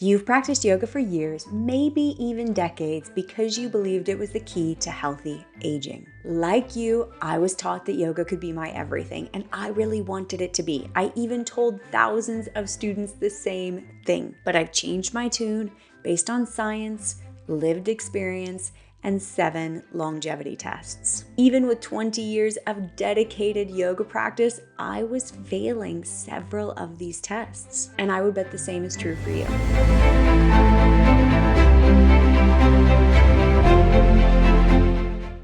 You've practiced yoga for years, maybe even decades, because you believed it was the key to healthy aging. Like you, I was taught that yoga could be my everything, and I really wanted it to be. I even told thousands of students the same thing. But I've changed my tune based on science, lived experience, and 7 longevity tests. Even with 20 years of dedicated yoga practice, I was failing several of these tests. And I would bet the same is true for you.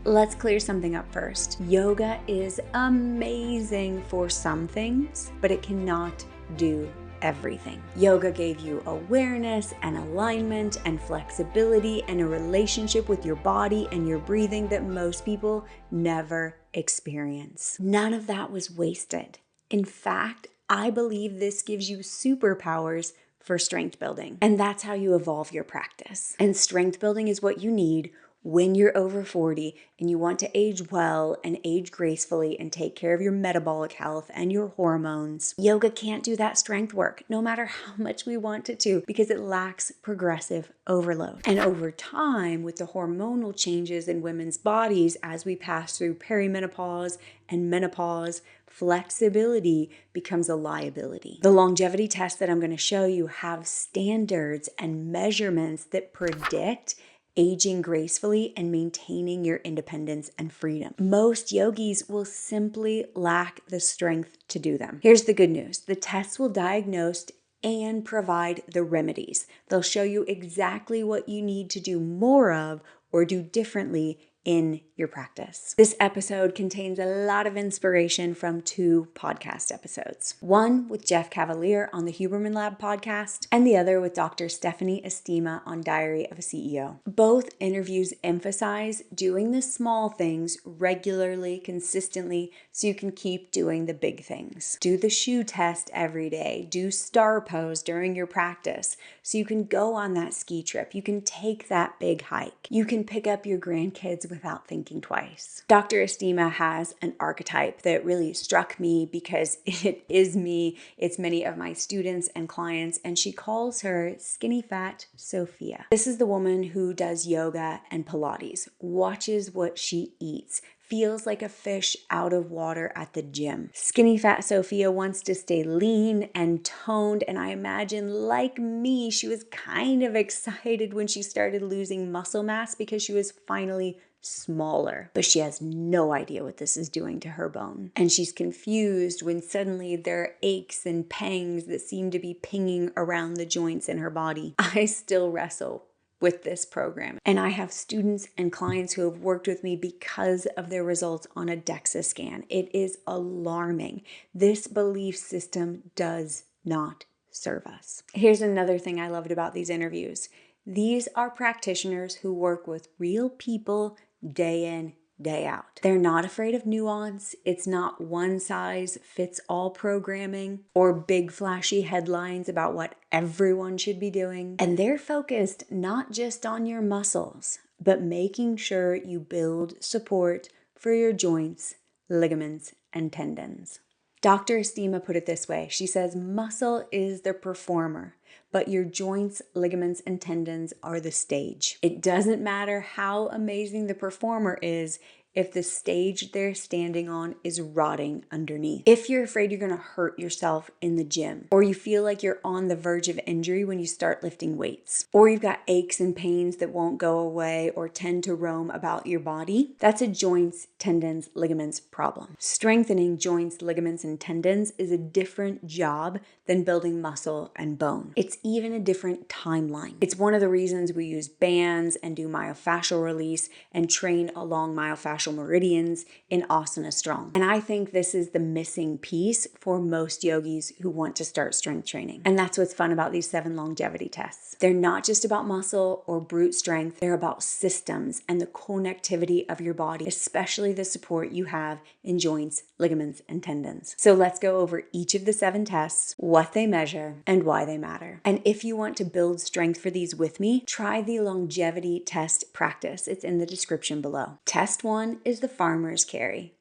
Let's clear something up first. Yoga is amazing for some things, but it cannot do everything. Yoga gave you awareness and alignment and flexibility and a relationship with your body and your breathing that most people never experience. None of that was wasted. In fact, I believe this gives you superpowers for strength building. And that's how you evolve your practice. And strength building is what you need when you're over 40 and you want to age well and age gracefully and take care of your metabolic health and your hormones. Yoga can't do that strength work, no matter how much we want it to, because it lacks progressive overload. And over time, with the hormonal changes in women's bodies as we pass through perimenopause and menopause, flexibility becomes a liability. The longevity tests that I'm going to show you have standards and measurements that predict aging gracefully and maintaining your independence and freedom. Most yogis will simply lack the strength to do them. Here's the good news. The tests will diagnose and provide the remedies. They'll show you exactly what you need to do more of or do differently in your practice. This episode contains a lot of inspiration from 2 podcast episodes. One with Jeff Cavalier on the Huberman Lab podcast, and the other with Dr. Stephanie Estima on Diary of a CEO. Both interviews emphasize doing the small things regularly, consistently, so you can keep doing the big things. Do the shoe test every day. Do star pose during your practice, so you can go on that ski trip. You can take that big hike. You can pick up your grandkids without thinking twice. Dr. Estima has an archetype that really struck me because it is me, it's many of my students and clients, and she calls her Skinny Fat Sophia. This is the woman who does yoga and Pilates, watches what she eats, feels like a fish out of water at the gym. Skinny Fat Sophia wants to stay lean and toned, and I imagine, like me, she was kind of excited when she started losing muscle mass because she was finally smaller, but she has no idea what this is doing to her bone. And she's confused when suddenly there are aches and pangs that seem to be pinging around the joints in her body. I still wrestle with this program, and I have students and clients who have worked with me because of their results on a DEXA scan. It is alarming. This belief system does not serve us. Here's another thing I loved about these interviews. These are practitioners who work with real people day in, day out. They're not afraid of nuance. It's not one size fits all programming or big flashy headlines about what everyone should be doing. And they're focused not just on your muscles, but making sure you build support for your joints, ligaments, and tendons. Dr. Estima put it this way. She says, muscle is the performer, but your joints, ligaments, and tendons are the stage. It doesn't matter how amazing the performer is if the stage they're standing on is rotting underneath. If you're afraid you're gonna hurt yourself in the gym, or you feel like you're on the verge of injury when you start lifting weights, or you've got aches and pains that won't go away or tend to roam about your body, that's a joints, tendons, ligaments problem. Strengthening joints, ligaments, and tendons is a different job than building muscle and bone. It's even a different timeline. It's one of the reasons we use bands and do myofascial release and train along myofascial meridians in Asana Strong. And I think this is the missing piece for most yogis who want to start strength training. And that's what's fun about these 7 longevity tests. They're not just about muscle or brute strength. They're about systems and the connectivity of your body, especially the support you have in joints, ligaments, and tendons. So let's go over each of the 7 tests, what they measure, and why they matter. And if you want to build strength for these with me, try the longevity test practice. It's in the description below. Test 1 is the farmer's carry.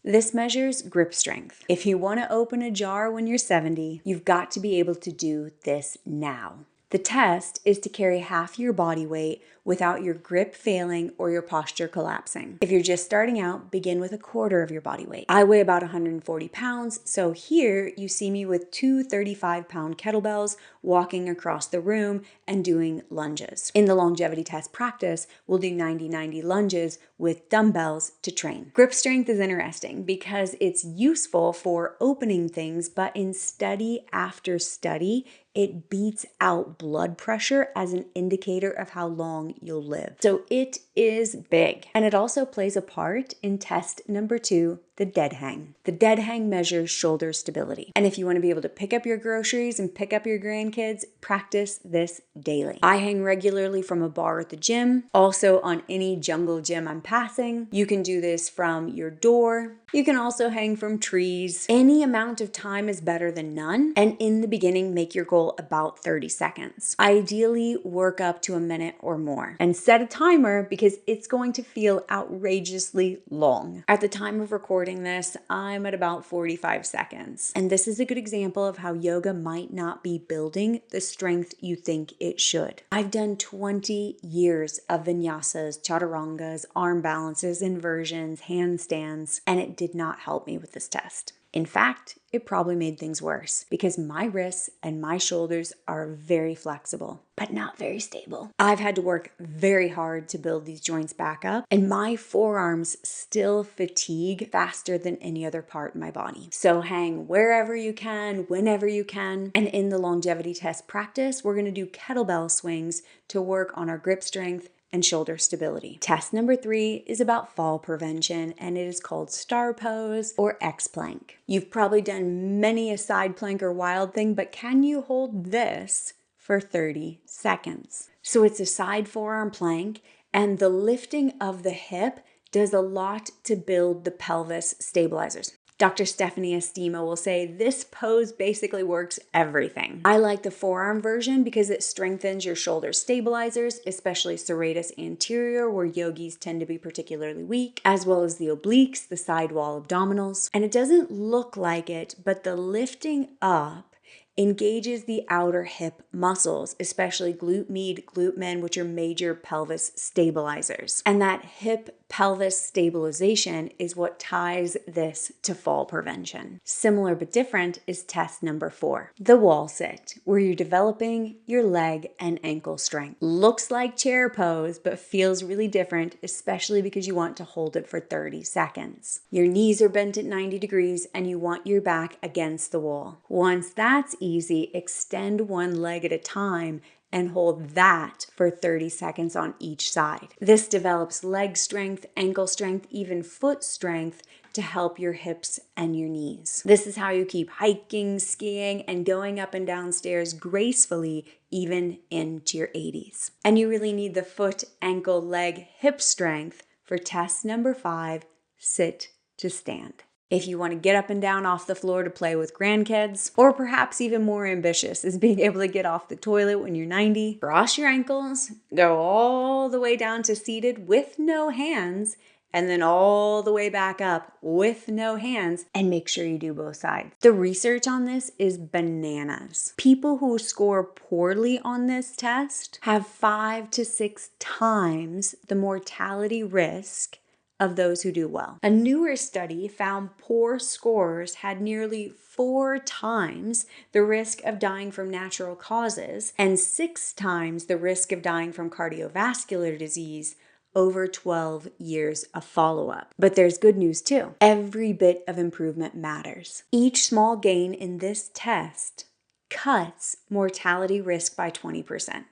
This measures grip strength. If you want to open a jar when you're 70, you've got to be able to do this now. The test is to carry half your body weight without your grip failing or your posture collapsing. If you're just starting out, begin with a quarter of your body weight. I weigh about 140 pounds, so here you see me with two 35-pound kettlebells walking across the room and doing lunges. In the longevity test practice, we'll do 90-90 lunges with dumbbells to train. Grip strength is interesting because it's useful for opening things, but in study after study, it beats out blood pressure as an indicator of how long you'll live. So it is big. And it also plays a part in test number 2, the dead hang. The dead hang measures shoulder stability. And if you want to be able to pick up your groceries and pick up your grandkids, practice this daily. I hang regularly from a bar at the gym, also on any jungle gym I'm passing. You can do this from your door. You can also hang from trees. Any amount of time is better than none. And in the beginning, make your goal about 30 seconds. Ideally, work up to a minute or more. And set a timer because it's going to feel outrageously long. At the time of recording this, I'm at about 45 seconds. And this is a good example of how yoga might not be building the strength you think it should. I've done 20 years of vinyasas, chaturangas, arm balances, inversions, handstands, and it did not help me with this test. In fact, it probably made things worse because my wrists and my shoulders are very flexible, but not very stable. I've had to work very hard to build these joints back up, and my forearms still fatigue faster than any other part in my body. So hang wherever you can, whenever you can. And in the longevity test practice, we're going to do kettlebell swings to work on our grip strength and shoulder stability. Test number 3 is about fall prevention, and it is called star pose or X plank. You've probably done many a side plank or wild thing, but can you hold this for 30 seconds? So it's a side forearm plank, and the lifting of the hip does a lot to build the pelvis stabilizers. Dr. Stephanie Estima will say this pose basically works everything. I like the forearm version because it strengthens your shoulder stabilizers, especially serratus anterior, where yogis tend to be particularly weak, as well as the obliques, the side wall abdominals. And it doesn't look like it, but the lifting up engages the outer hip muscles, especially glute med, glute min, which are major pelvis stabilizers. And that hip pelvis stabilization is what ties this to fall prevention. Similar but different is test number 4, the wall sit, where you're developing your leg and ankle strength. Looks like chair pose, but feels really different, especially because you want to hold it for 30 seconds. Your knees are bent at 90 degrees and you want your back against the wall. Once that's easy, extend one leg at a time and hold that for 30 seconds on each side. This develops leg strength, ankle strength, even foot strength to help your hips and your knees. This is how you keep hiking, skiing, and going up and down stairs gracefully even into your 80s. And you really need the foot, ankle, leg, hip strength for test number 5, sit to stand. If you want to get up and down off the floor to play with grandkids, or perhaps even more ambitious is being able to get off the toilet when you're 90, cross your ankles, go all the way down to seated with no hands, and then all the way back up with no hands, and make sure you do both sides. The research on this is bananas. People who score poorly on this test have 5 to 6 times the mortality risk of those who do well. A newer study found poor scorers had nearly 4 times the risk of dying from natural causes and 6 times the risk of dying from cardiovascular disease over 12 years of follow-up. But there's good news too. Every bit of improvement matters. Each small gain in this test cuts mortality risk by 20%.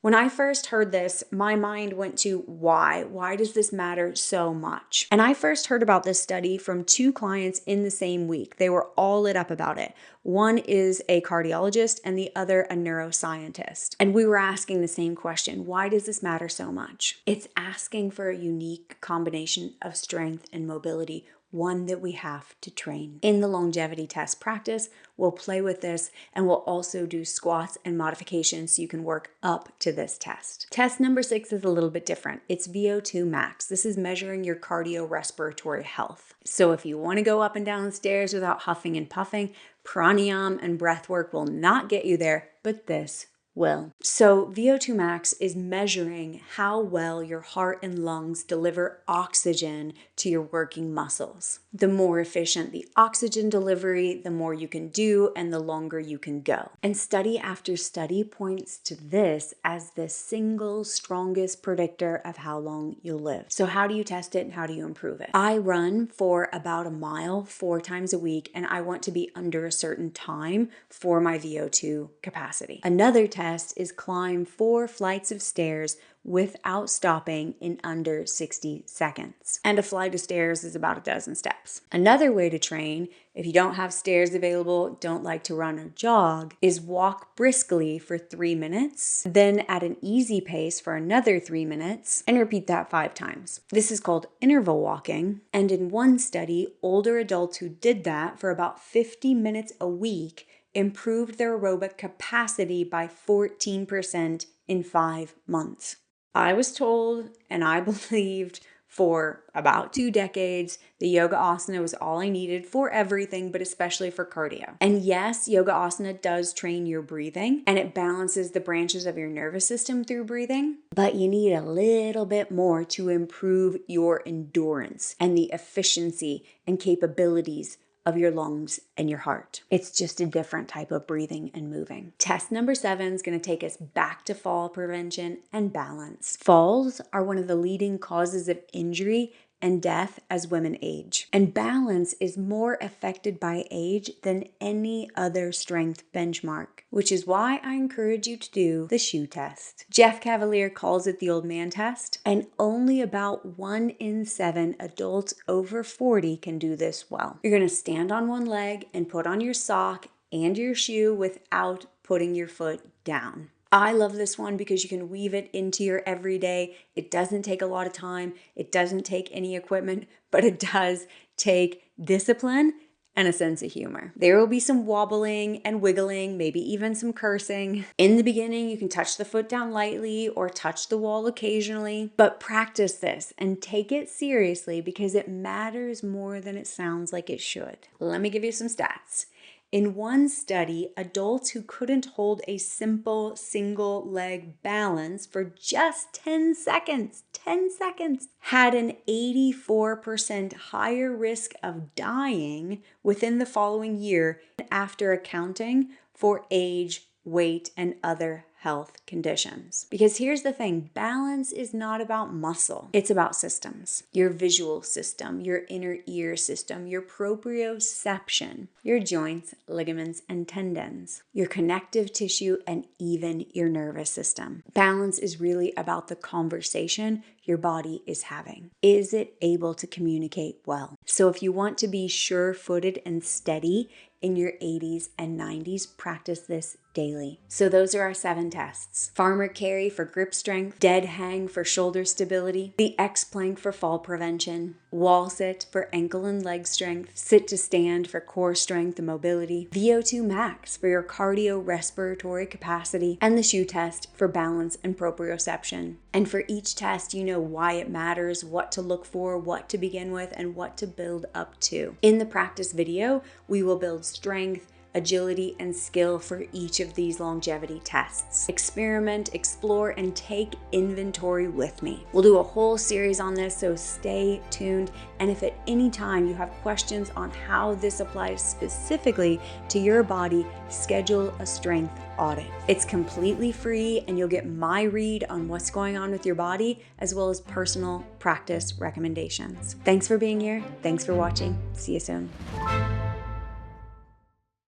When I first heard this, my mind went to why? Why does this matter so much? And I first heard about this study from 2 clients in the same week. They were all lit up about it. One is a cardiologist and the other a neuroscientist. And we were asking the same question. Why does this matter so much? It's asking for a unique combination of strength and mobility, one that we have to train. In the longevity test practice, we'll play with this and we'll also do squats and modifications so you can work up to this test. Test number 6 is a little bit different. It's VO2 Max. This is measuring your cardiorespiratory health. So if you want to go up and down the stairs without huffing and puffing, pranayama and breath work will not get you there, but this will. So VO2 Max is measuring how well your heart and lungs deliver oxygen to your working muscles. The more efficient the oxygen delivery, the more you can do and the longer you can go. And study after study points to this as the single strongest predictor of how long you'll live. So how do you test it and how do you improve it? I run for about a mile 4 times a week, and I want to be under a certain time for my VO2 capacity. Another test is climb 4 flights of stairs without stopping in under 60 seconds. And a flight of stairs is about a dozen steps. Another way to train, if you don't have stairs available, don't like to run or jog, is walk briskly for 3 minutes, then at an easy pace for another 3 minutes, and repeat that 5 times. This is called interval walking, and in one study, older adults who did that for about 50 minutes a week improved their aerobic capacity by 14% in 5 months. I was told, and I believed for about 2 decades, the yoga asana was all I needed for everything, but especially for cardio. And yes, yoga asana does train your breathing, and it balances the branches of your nervous system through breathing, but you need a little bit more to improve your endurance and the efficiency and capabilities of your lungs and your heart. It's just a different type of breathing and moving. Test number 7 is going to take us back to fall prevention and balance. Falls are one of the leading causes of injury and death as women age. And balance is more affected by age than any other strength benchmark, which is why I encourage you to do the shoe test. Jeff Cavaliere calls it the old man test, and only about 1 in 7 adults over 40 can do this well. You're going to stand on one leg and put on your sock and your shoe without putting your foot down. I love this one because you can weave it into your everyday. It doesn't take a lot of time. It doesn't take any equipment, but it does take discipline and a sense of humor. There will be some wobbling and wiggling, maybe even some cursing. In the beginning, you can touch the foot down lightly or touch the wall occasionally, but practice this and take it seriously because it matters more than it sounds like it should. Let me give you some stats. In one study, adults who couldn't hold a simple single leg balance for just 10 seconds, had an 84% higher risk of dying within the following year after accounting for age, weight, and other health conditions. Because here's the thing, balance is not about muscle. It's about systems. Your visual system, your inner ear system, your proprioception, your joints, ligaments, and tendons, your connective tissue, and even your nervous system. Balance is really about the conversation your body is having. Is it able to communicate well? So if you want to be sure-footed and steady in your 80s and 90s, practice this daily. So those are our 7 tests. Farmer carry for grip strength, dead hang for shoulder stability, the X plank for fall prevention, wall sit for ankle and leg strength, sit to stand for core strength and mobility, VO2 Max for your cardiorespiratory capacity, and the shoe test for balance and proprioception. And for each test, you know why it matters, what to look for, what to begin with, and what to build up to. In the practice video, we will build strength, agility, and skill for each of these longevity tests. Experiment, explore, and take inventory with me. We'll do a whole series on this, so stay tuned. And if at any time you have questions on how this applies specifically to your body, schedule a strength audit. It's completely free, and you'll get my read on what's going on with your body, as well as personal practice recommendations. Thanks for being here. Thanks for watching. See you soon.